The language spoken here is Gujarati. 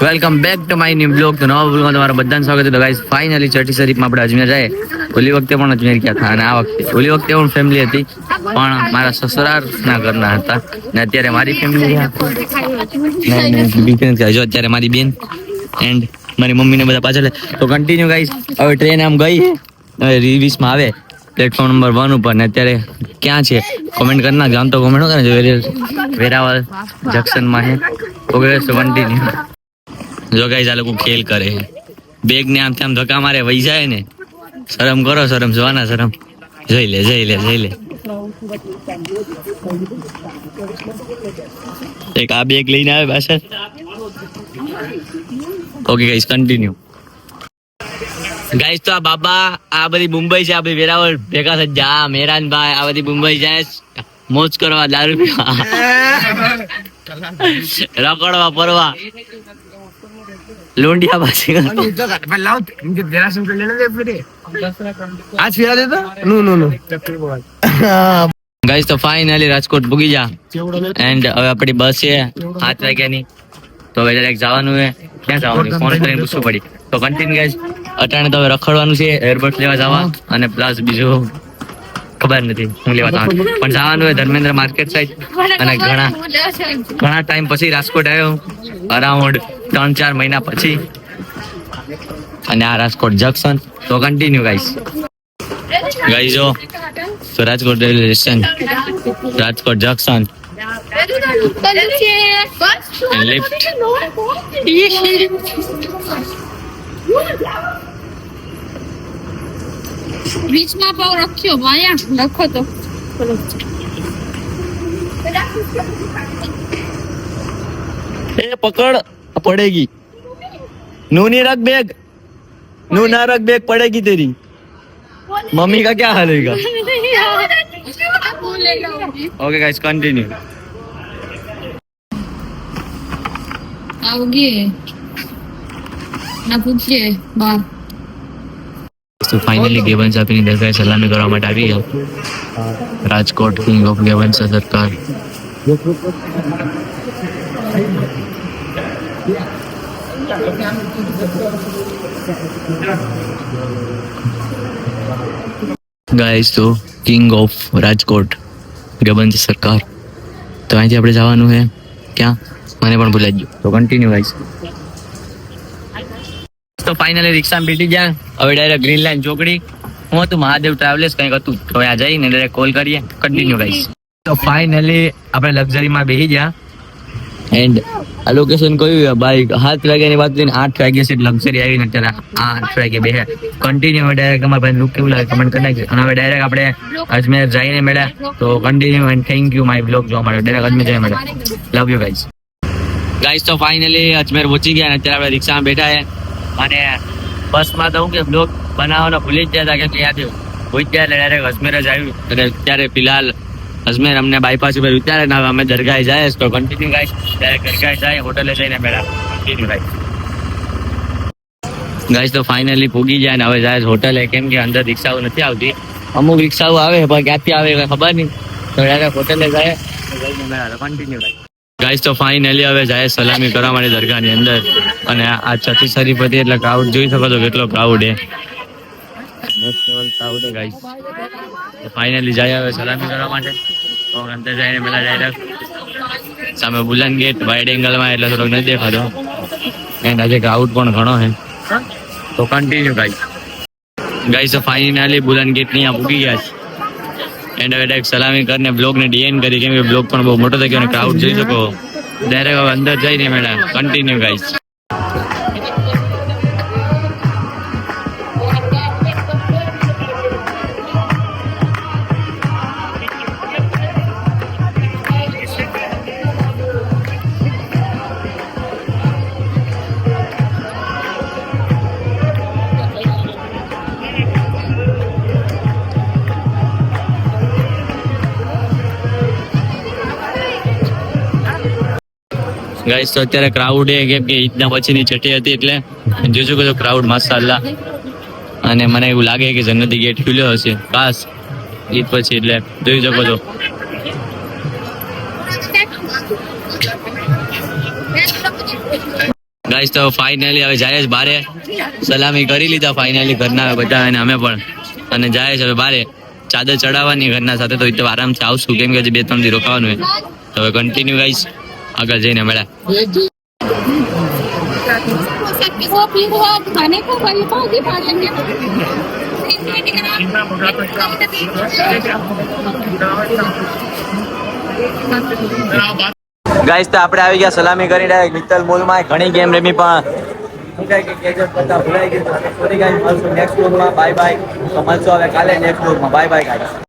Welcome back to my new blog. તો નવા બ્લોગમાં તમારા બધાને સ્વાગત છે. તો ગાઈસ ફાઇનલી છઠ્ઠી શરીફમાં આપણે અજમેર જાય. ઓલી વખતે પણ અજમેર ગયા હતા અને આ વખતે ઓલી વખતે પણ ફેમિલી હતી પણ મારા સસરાના ઘરના હતા ને અત્યારે મારી ફેમિલી જો અત્યારે મારી બેન એન્ડ મારી મમ્મીને બધા પાછળ. તો કન્ટિન્યુ ગાઈસ હવે ટ્રેન આમ ગઈ હવે રિવીસમાં આવે પ્લેટફોર્મ નંબર 1 ઉપર ને અત્યારે ક્યાં છે કોમેન્ટ કરના જામ તો કોમેન્ટ કરે જો વેરાવળ જંક્શનમાં છે. Okay so continue. જો ગાઈસ આ લોકો ખેલ કરે બેગ ને આમ તેમ ધક્કા મારે વહી જાય ને. શરમ કરો, શરમ જોવાના, શરમ જઈ લે. એક આ બેગ લઈને આવે પાછળ. Okay guys continue. ગાઈસ તો આ બાબા આ બધી મુંબઈ છે, આ બધી વેરાવળ ભેગા થઈ જા મેરાનભાઈ આ બધી મુંબઈ જાય મોજ કરવા, દારૂ પીવા, રખડવા ફરવા, લોંડિયા પાછી ગાઈસ તો ફાઇનલી રાજકોટ પૂગી જા એન્ડ હવે આપણી બસ છે 7 વાગ્યાની. તો હવે ડાયરેક્ટ જવાનું છે. ક્યાં જવાનું ફોન કરીને પૂછવું પડી. તો કન્ટિન્યુ ગાઈસ અટાણે તો હવે રખડવાનું છે, એરબડ્સ લેવા જવા અને પ્લસ બીજું ખબર નથી હું લેવા જવાનું પણ જવાનું હોય ધર્મેન્દ્ર માર્કેટ સાઈડ. અને ઘણા ટાઈમ પછી રાજકોટ આવ્યો, અરાઉન્ડ 3-4 મહિના પછી. અને આ રાજકોટ જંક્શન. તો કન્ટિન્યુ ગાઈસ જો તો Rajkot railway station, Rajkot junction lift. बीचમાં પાવ રખ્યો માયા લખો તો એ પકડ પડેગી. नूनी रख बैग, नू ना रख बैग पड़ेगी तेरी. मम्मी का क्या हाल होगा. Okay guys continue. आओगे ना पूछिए बार. तो फाइनली गेवंश अपनी दरगाह सलामी કરવા માટે આવી ગયા. રાજકોટ કિંગ ઓફ गेवंश સરકાર. ગાઈસ તો કિંગ ઓફ રાજકોટ ગબંજ સરકાર. તો અહીંથી આપણે જવાનું છે ક્યાં મને પણ ભૂલાઈ ગયું. તો કન્ટિન્યુ ગાઈસ. તો ફાઇનલી રિક્ષામાં બેઠી ગયા. હવે ડાયરેક્ટ ગ્રીન લાઈન ચોકડી. હું હતું મહાદેવ ટ્રાવેલર્સ કંઈક હતું તો ત્યાં જઈને ડાયરેક્ટ કોલ કરીએ. Continue guys. તો ફાઇનલી આપણે લક્ઝરીમાં બેસી ગયા એન્ડ આ લોકેશન કયું ભાઈ 7 વાગ્યાની વાત લઈને 8 વાગ્યા છે લક્ઝરી આવીને અત્યારે 8 વાગે બે કન્ટિન્યુ. હવે ડાયરેક્ટ અમારા ભાઈ લુક કેવું લાગે કમેન્ટ કરી નાખજો. અને હવે ડાયરેક્ટ આપણે અજમેર જઈને મળ્યા. તો continue and thank you my blog જોવા માટે. ડાયરેક્ટ અજમેર જઈને મળ્યા. Love you guys. ગાઈસ તો ફાઇનલી અજમેર પહોંચી ગયા અને અત્યારે આપણે રિક્ષામાં બેઠા છે. અને બસમાં તો હું કે બ્લોગ બનાવવાનો ભૂલી જ ગયા હતા કે ત્યાંથી પહોંચી ગયા એટલે ડાયરેક્ટ અજમેર જ આવ્યું. એટલે અત્યારે ફિલહાલ અજમેર અમને બાયપાસ ઉપર ઉતારે ને અમે દરગાહે જાય. તો કન્ટિન્યુ ગાઈસ ડાયરેક્ટ દરગાહે જાય, હોટલે જઈને બેઠા. કન્ટિન્યુ ગાઈસ તો ફાઇનલી પૂગી જાય ને હવે જાય હોટલે. કેમ કે અંદર રિક્ષાઓ નથી આવતી, અમુક રિક્ષાઓ આવે પણ ક્યાંથી આવે ખબર નહીં. તો ડાયરેક્ટ હોટલે જાય કન્ટિન્યુ ગાઈસ. તો ફાઇનલી હવે જાય સલામી કરવા માટે દરગાહની અંદર. અને આ છઠ્ઠી શરીફ હતી એટલે ક્રાઉડ જોઈ શકો છો કેટલો ક્રાઉડ છે. ફાઇનલી જાય હવે સલામી કરવા માટે. તો અંદર જઈને પેલા ડાયરેક્ટ સામે બુલંદ ગેટ વાઇડ એંગલમાં એટલે થોડોક નથી દેખાતો. એન્ડ આજે ક્રાઉડ પણ ઘણો છે. તો કન્ટિન્યુ ગાઈસ તો ફાઇનલી બુલંદ ગેટ ની પૂગી ગયા છે. એન્ડ હવે ડાયરેક્ટ સલામી કરીને બ્લોગને ડીએન કરી કેમ કે બ્લોગ પણ બહુ મોટો થઈ ગયો અને ક્રાઉડ જોઈ શકો. ડાયરેક્ટ હવે અંદર જઈને મેળા કન્ટિન્યુ ગાઈસ. ગાઈસ તો અત્યારે ક્રાઉડ કેમ કે ઈદના પછીની છઠ્ઠી હતી એટલે જોઈ શકો છો ક્રાઉડ માશાઅલ્લાહ. અને મને એવું લાગે કે જન્નતી ગેટ ખુલ્યો હશે ખાસ ઈદ પછી એટલે જોઈ શકો છો. ગાઈસ તો ફાઇનલી હવે જાય છે બારે. સલામી કરી લીધા ફાઇનલી ઘરના બધા અને અમે પણ, અને જાય છે હવે બારે ચાદર ચડાવવાની ઘરના સાથે. તો એ તો આરામથી આવશું કેમ કે હજી 2-3 દી રોકાવાનું હોય. તો હવે કન્ટિન્યુ ગાઈસ આગળ જઈને મળ્યા. वो फिर वो खाने को वही भाजी खा लेंगे ગાઈસ તો આપણે આવી ગયા સલામી કરી ડાયરેક્ટ મિત્તલ મોલમાં. ઘણી ગેમ રમી પણ ભૂલાઈ ગયું. સોરી ગાઈસ, મળશું નેક્સ્ટ વ્લોગમાં. Bye bye. તો મળશું હવે કાલે નેક્સ્ટ વ્લોગમાં. Bye bye guys.